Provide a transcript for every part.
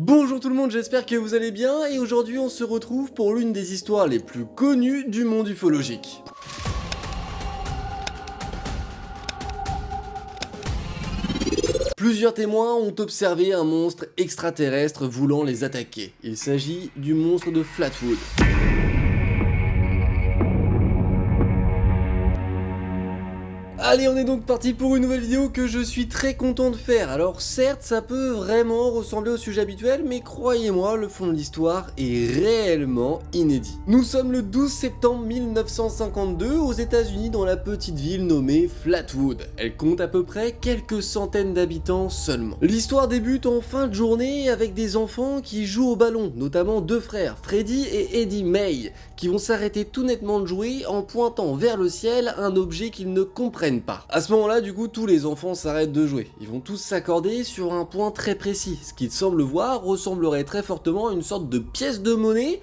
Bonjour tout le monde, j'espère que vous allez bien et aujourd'hui on se retrouve pour l'une des histoires les plus connues du monde ufologique. Plusieurs témoins ont observé un monstre extraterrestre voulant les attaquer. Il s'agit du monstre de Flatwood. Allez, on est donc parti pour une nouvelle vidéo que je suis très content de faire. Alors certes, ça peut vraiment ressembler au sujet habituel, mais croyez-moi, le fond de l'histoire est réellement inédit. Nous sommes le 12 septembre 1952 aux États-Unis dans la petite ville nommée Flatwood. Elle compte à peu près quelques centaines d'habitants seulement. L'histoire débute en fin de journée avec des enfants qui jouent au ballon, notamment deux frères, Freddy et Eddie May, qui vont s'arrêter tout nettement de jouer en pointant vers le ciel un objet qu'ils ne comprennent pas. À ce moment-là, du coup, tous les enfants s'arrêtent de jouer. Ils vont tous s'accorder sur un point très précis. Ce qu'ils semblent voir ressemblerait très fortement à une sorte de pièce de monnaie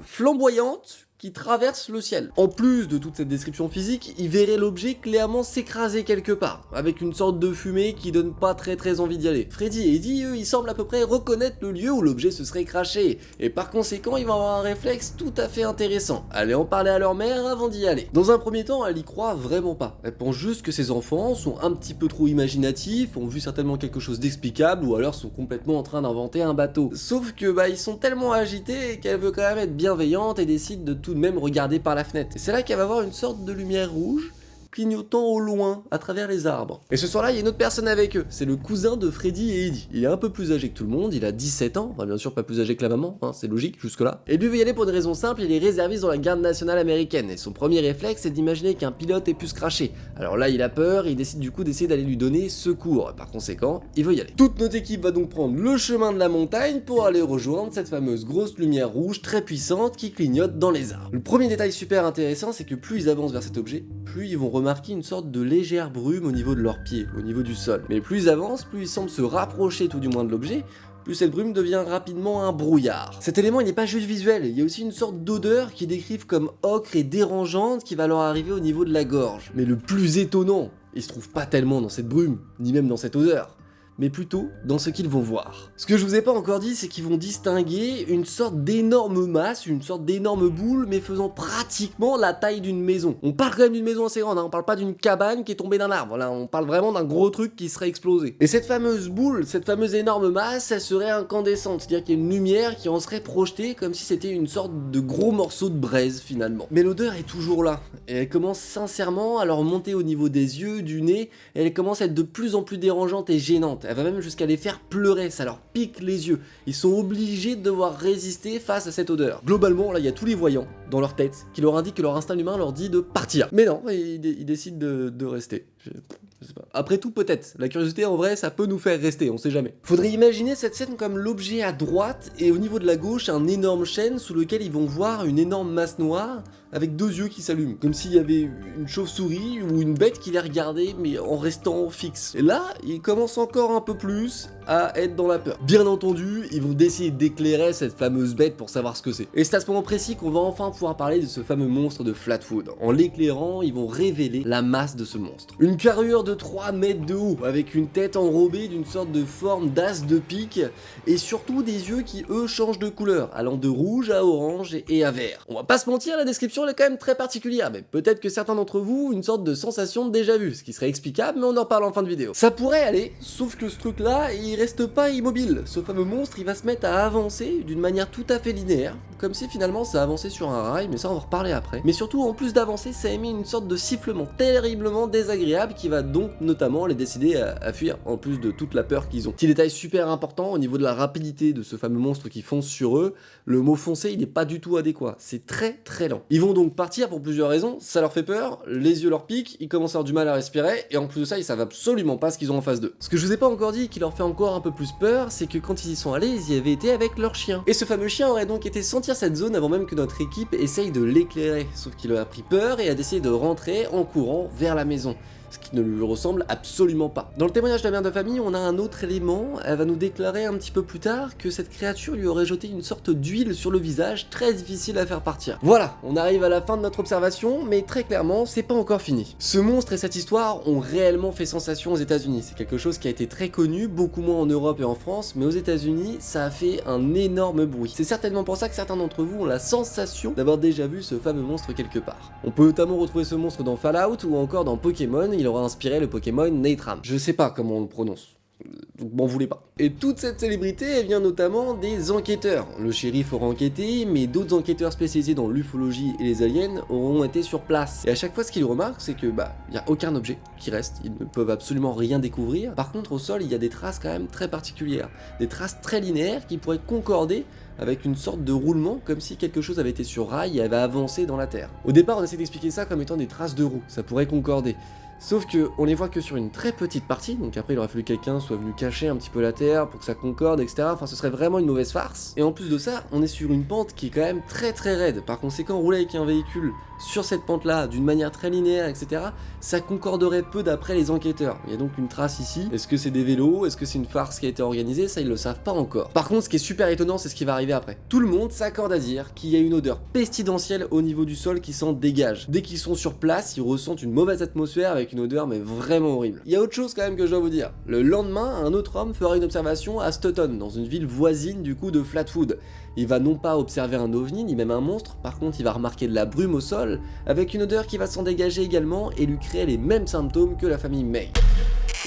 flamboyante qui traverse le ciel. En plus de toute cette description physique, ils verraient l'objet clairement s'écraser quelque part, avec une sorte de fumée qui donne pas très envie d'y aller. Freddy et Eddie, eux, ils semblent à peu près reconnaître le lieu où l'objet se serait craché, et par conséquent, ils vont avoir un réflexe tout à fait intéressant. Aller en parler à leur mère avant d'y aller. Dans un premier temps, elle y croit vraiment pas. Elle pense juste que ses enfants sont un petit peu trop imaginatifs, ont vu certainement quelque chose d'explicable, ou alors sont complètement en train d'inventer un bateau. Sauf que, ils sont tellement agités qu'elle veut quand même être bienveillante et décide de tout de même regarder par la fenêtre. Et c'est là qu'elle va voir une sorte de lumière rouge clignotant au loin, à travers les arbres. Et ce soir-là, il y a une autre personne avec eux, c'est le cousin de Freddy et Eddie. Il est un peu plus âgé que tout le monde, il a 17 ans, enfin bien sûr pas plus âgé que la maman, hein, c'est logique jusque-là. Et lui veut y aller pour une raison simple, il est réserviste dans la garde nationale américaine, et son premier réflexe c'est d'imaginer qu'un pilote ait pu se cracher. Alors là, il a peur, et il décide du coup d'essayer d'aller lui donner secours, par conséquent, il veut y aller. Toute notre équipe va donc prendre le chemin de la montagne pour aller rejoindre cette fameuse grosse lumière rouge très puissante qui clignote dans les arbres. Le premier détail super intéressant, c'est que plus ils avancent vers cet objet, plus ils vont remarquer une sorte de légère brume au niveau de leurs pieds, au niveau du sol. Mais plus ils avancent, plus ils semblent se rapprocher tout du moins de l'objet, plus cette brume devient rapidement un brouillard. Cet élément il n'est pas juste visuel, il y a aussi une sorte d'odeur qu'ils décrivent comme ocre et dérangeante qui va leur arriver au niveau de la gorge. Mais le plus étonnant, il se trouve pas tellement dans cette brume, ni même dans cette odeur, mais plutôt dans ce qu'ils vont voir. Ce que je vous ai pas encore dit, c'est qu'ils vont distinguer une sorte d'énorme masse, une sorte d'énorme boule, mais faisant pratiquement la taille d'une maison. On parle quand même d'une maison assez grande, hein, on parle pas d'une cabane qui est tombée d'un arbre, là on parle vraiment d'un gros truc qui serait explosé. Et cette fameuse boule, cette fameuse énorme masse, elle serait incandescente, c'est-à-dire qu'il y a une lumière qui en serait projetée comme si c'était une sorte de gros morceau de braise finalement. Mais l'odeur est toujours là, et elle commence sincèrement à leur monter au niveau des yeux, du nez, et elle commence à être de plus en plus dérangeante et gênante. Elle va même jusqu'à les faire pleurer, ça leur pique les yeux. Ils sont obligés de devoir résister face à cette odeur. Globalement, là, il y a tous les voyants dans leur tête qui leur indiquent que leur instinct humain leur dit de partir. Mais non, ils décident de rester. Je sais pas. Après tout, peut-être. La curiosité, en vrai, ça peut nous faire rester, on sait jamais. Faudrait imaginer cette scène comme l'objet à droite et au niveau de la gauche, un énorme chêne sous lequel ils vont voir une énorme masse noire avec deux yeux qui s'allument. Comme s'il y avait une chauve-souris ou une bête qui les regardait, mais en restant fixe. Et là, ils commencent encore un peu plus à être dans la peur. Bien entendu, ils vont essayer d'éclairer cette fameuse bête pour savoir ce que c'est. Et c'est à ce moment précis qu'on va enfin pouvoir parler de ce fameux monstre de Flatwood. En l'éclairant, ils vont révéler la masse de ce monstre. Une carrure de 3 mètres de haut, avec une tête enrobée d'une sorte de forme d'as de pique, et surtout des yeux qui eux changent de couleur, allant de rouge à orange et à vert. On va pas se mentir, la description elle est quand même très particulière, mais peut-être que certains d'entre vous, une sorte de sensation de déjà vu, ce qui serait explicable, mais on en reparle en fin de vidéo. Ça pourrait aller, sauf que ce truc là, il reste pas immobile. Ce fameux monstre, il va se mettre à avancer d'une manière tout à fait linéaire, comme si finalement ça avançait sur un rail, mais ça on va reparler après. Mais surtout, en plus d'avancer, ça émet une sorte de sifflement terriblement désagréable qui va donc notamment les décider à fuir, en plus de toute la peur qu'ils ont. Petit détail super important au niveau de la rapidité de ce fameux monstre qui fonce sur eux, le mot foncer il n'est pas du tout adéquat, c'est très lent. Ils vont donc partir pour plusieurs raisons, ça leur fait peur, les yeux leur piquent, ils commencent à avoir du mal à respirer, et en plus de ça ils savent absolument pas ce qu'ils ont en face d'eux. Ce que je vous ai pas encore dit qui leur fait encore un peu plus peur, c'est que quand ils y sont allés, ils y avaient été avec leur chien. Et ce fameux chien aurait donc été sentir cette zone avant même que notre équipe essaye de l'éclairer, sauf qu'il a pris peur et a décidé de rentrer en courant vers la maison. ce qui ne lui ressemble absolument pas. Dans le témoignage de la mère de famille, on a un autre élément, elle va nous déclarer un petit peu plus tard que cette créature lui aurait jeté une sorte d'huile sur le visage, très difficile à faire partir. Voilà, on arrive à la fin de notre observation, mais très clairement, c'est pas encore fini. Ce monstre et cette histoire ont réellement fait sensation aux États-Unis. C'est quelque chose qui a été très connu, beaucoup moins en Europe et en France, mais aux États-Unis, ça a fait un énorme bruit. C'est certainement pour ça que certains d'entre vous ont la sensation d'avoir déjà vu ce fameux monstre quelque part. On peut notamment retrouver ce monstre dans Fallout ou encore dans Pokémon, il aura inspiré le Pokémon Natram. Je sais pas comment on le prononce. Donc m'en voulez pas. Et toute cette célébrité, elle vient notamment des enquêteurs. Le shérif aura enquêté, mais d'autres enquêteurs spécialisés dans l'ufologie et les aliens auront été sur place. Et à chaque fois, ce qu'ils remarquent, c'est que il y a aucun objet qui reste, ils ne peuvent absolument rien découvrir. Par contre, au sol, il y a des traces quand même très particulières, des traces très linéaires qui pourraient concorder avec une sorte de roulement, comme si quelque chose avait été sur rail et avait avancé dans la terre. Au départ, on essaie d'expliquer ça comme étant des traces de roues, ça pourrait concorder. Sauf que on les voit que sur une très petite partie, donc après il aurait fallu que quelqu'un soit venu cacher un petit peu la terre pour que ça concorde, etc. Enfin ce serait vraiment une mauvaise farce. Et en plus de ça, on est sur une pente qui est quand même très raide. Par conséquent, rouler avec un véhicule sur cette pente là, d'une manière très linéaire, etc., ça concorderait peu d'après les enquêteurs. Il y a donc une trace ici. Est-ce que c'est des vélos? Est-ce que c'est une farce qui a été organisée? Ça ils le savent pas encore. Par contre, ce qui est super étonnant, c'est ce qui va arriver après. Tout le monde s'accorde à dire qu'il y a une odeur pestilentielle au niveau du sol qui s'en dégage. Dès qu'ils sont sur place, ils ressentent une mauvaise atmosphère avec une odeur mais vraiment horrible. Il y a autre chose quand même que je dois vous dire. Le lendemain, un autre homme fera une observation à Stoughton, dans une ville voisine du coup de Flatwood. Il va non pas observer un ovni ni même un monstre, par contre il va remarquer de la brume au sol, avec une odeur qui va s'en dégager également et lui créer les mêmes symptômes que la famille May.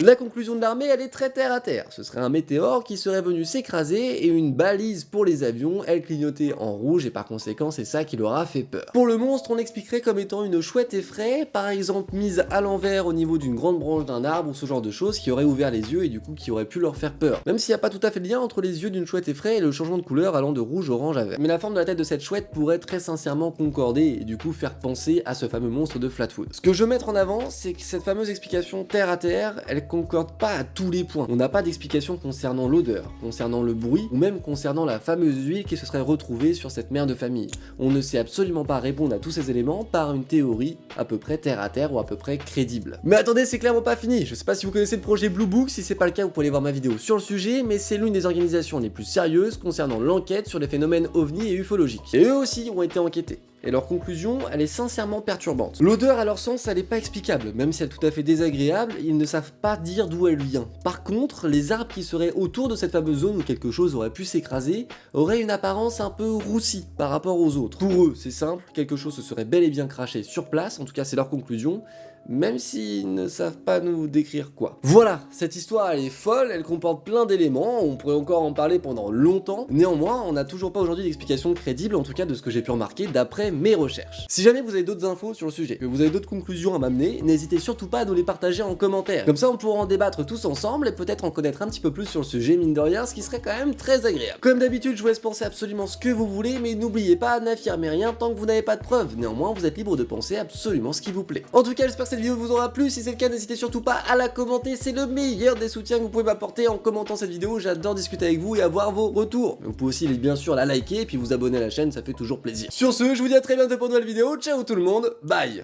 La conclusion de l'armée, elle est très terre à terre. Ce serait un météore qui serait venu s'écraser et une balise pour les avions, elle clignotait en rouge et par conséquent c'est ça qui leur a fait peur. Pour le monstre, on l'expliquerait comme étant une chouette effraie, par exemple mise à l'envers au niveau d'une grande branche d'un arbre ou ce genre de choses qui aurait ouvert les yeux et du coup qui aurait pu leur faire peur. Même s'il n'y a pas tout à fait de lien entre les yeux d'une chouette effraie et le changement de couleur allant de rouge, orange à vert. Mais la forme de la tête de cette chouette pourrait très sincèrement concorder et du coup faire penser à ce fameux monstre de Flatwood. Ce que je veux mettre en avant, c'est que cette fameuse explication terre à terre, elle concorde pas à tous les points. On n'a pas d'explication concernant l'odeur, concernant le bruit, ou même concernant la fameuse huile qui se serait retrouvée sur cette mère de famille. On ne sait absolument pas répondre à tous ces éléments par une théorie à peu près terre à terre ou à peu près crédible. Mais attendez, c'est clairement pas fini. Je sais pas si vous connaissez le projet Blue Book, si c'est pas le cas, vous pouvez aller voir ma vidéo sur le sujet, mais c'est l'une des organisations les plus sérieuses concernant l'enquête sur les phénomènes ovnis et ufologiques. Et eux aussi ont été enquêtés. Et leur conclusion, elle est sincèrement perturbante. L'odeur, à leur sens, elle n'est pas explicable, même si elle est tout à fait désagréable, ils ne savent pas dire d'où elle vient. Par contre, les arbres qui seraient autour de cette fameuse zone où quelque chose aurait pu s'écraser, auraient une apparence un peu roussie par rapport aux autres. Pour eux, c'est simple, quelque chose se serait bel et bien craché sur place, en tout cas c'est leur conclusion, même s'ils ne savent pas nous décrire quoi. Voilà, cette histoire elle est folle, elle comporte plein d'éléments, on pourrait encore en parler pendant longtemps, néanmoins on n'a toujours pas aujourd'hui d'explication crédible, en tout cas de ce que j'ai pu remarquer d'après mes recherches. Si jamais vous avez d'autres infos sur le sujet, que vous avez d'autres conclusions à m'amener, n'hésitez surtout pas à nous les partager en commentaire, comme ça on pourra en débattre tous ensemble et peut-être en connaître un petit peu plus sur le sujet, mine de rien, ce qui serait quand même très agréable. Comme d'habitude, je vous laisse penser absolument ce que vous voulez, mais n'oubliez pas, n'affirmez rien tant que vous n'avez pas de preuves, néanmoins vous êtes libre de penser absolument ce qui vous plaît. En tout cas, j'espère que cette vidéo vous aura plu, si c'est le cas n'hésitez surtout pas à la commenter, c'est le meilleur des soutiens que vous pouvez m'apporter en commentant cette vidéo, j'adore discuter avec vous et avoir vos retours. Vous pouvez aussi bien sûr la liker et puis vous abonner à la chaîne, ça fait toujours plaisir. Sur ce, je vous dis à très bientôt pour une nouvelle vidéo, ciao tout le monde, bye.